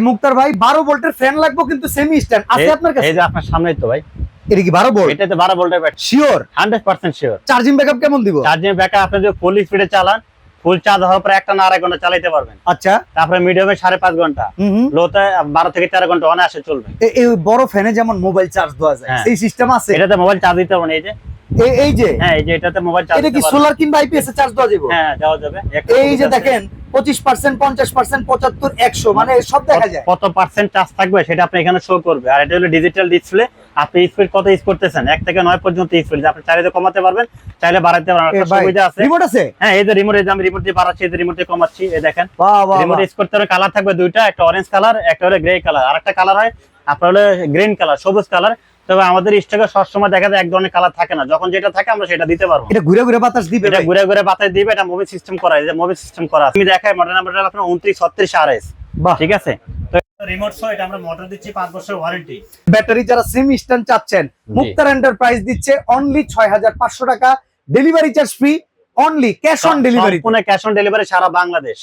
মুক্তার ভাই 12 ভোল্টের ফ্যান লাগবে কিন্তু সেমি স্ট্যান্ড আছে আপনার কাছে? এই যে আপনার সামনেই তো ভাই, এটা কি 12 ভোল্ট? এটাতে 12 ভোল্টের battery, sure 100% sure. Charging backup কেমন দিব? চার্জিং ব্যাকআপ আপনি যদি ফুল স্পিডে চালান, ফুল চার্জ হওয়ার পরে 1 না 2.5 ঘন্টা চালাতে পারবেন। আচ্ছা, তারপরে মিডিয়ামে 5.5 ঘন্টা, লোতে 12 থেকে 13 ঘন্টা অনায়াসে চলবে। এই বড় ফ্যানে যেমন মোবাইল চার্জ দেওয়া যায় সেই সিস্টেম আছে? এটাতে মোবাইল চার্জ দিতে পারবেন। এই যে এই যে হ্যাঁ, এই যে এটাতে মোবাইল চার্জ এটা কি সোলার কিংবা আইপিএস এ চার্জ দেওয়া যাবে? হ্যাঁ, দেওয়া যাবে। এই যে দেখেন 25%, 50%, 75, 100 মানে সব দেখা যায়। কত পার্সেন্ট চার্জ থাকবে সেটা আপনি এখানে শো করবে। আর এটা হলো ডিজিটাল ডিসপ্লে, আপনি স্পিড কত ইউজ করতেছেন 1 থেকে 9 পর্যন্ত স্পিড আপনি চাইলে কমাতে পারবেন, চাইলে বাড়াতে পারবেন। একটা সুবিধা আছে, রিমোট আছে। হ্যাঁ, এই যে রিমোট, এই যে আমি রিমোট দিয়ে বাড়াচ্ছি, এই যে রিমোট দিয়ে কমাচ্ছি। এই দেখেন রিমোট ইউজ করতে হলে কালার থাকবে দুইটা, একটা অরেঞ্জ কালার, একটা হলো গ্রে কালার। আর একটা কালার হয় আপনার হলো গ্রিন কালার, সবুজ কালার। তবে আমাদের স্টকে সবসময় দেখা যায় এক ধরনের কালার থাকে না, যখন যেটা থাকে আমরা সেটা দিতে পারবো। এটা ঘুরে ঘুরে বাতাস দিবে? এটা ঘুরে ঘুরে বাতাস দিবে, এটা মুভি সিস্টেম করা, এই যে মুভি সিস্টেম করা। আমি দেখাই মডেল নাম্বারটা আপনার 2936 RS। ঠিক আছে, তো রিমোট সহ এটা আমরা মোটর দিচ্ছি 5 বছরের ওয়ারেন্টি। ব্যাটারি যারা সেমি স্ট্যান্ড চাচ্ছেন, মুক্তার এন্টারপ্রাইজ দিচ্ছে অনলি 6500 টাকা, delivery charge free, only cash on delivery. সম্পূর্ণ ক্যাশ অন ডেলিভারি সারা বাংলাদেশ।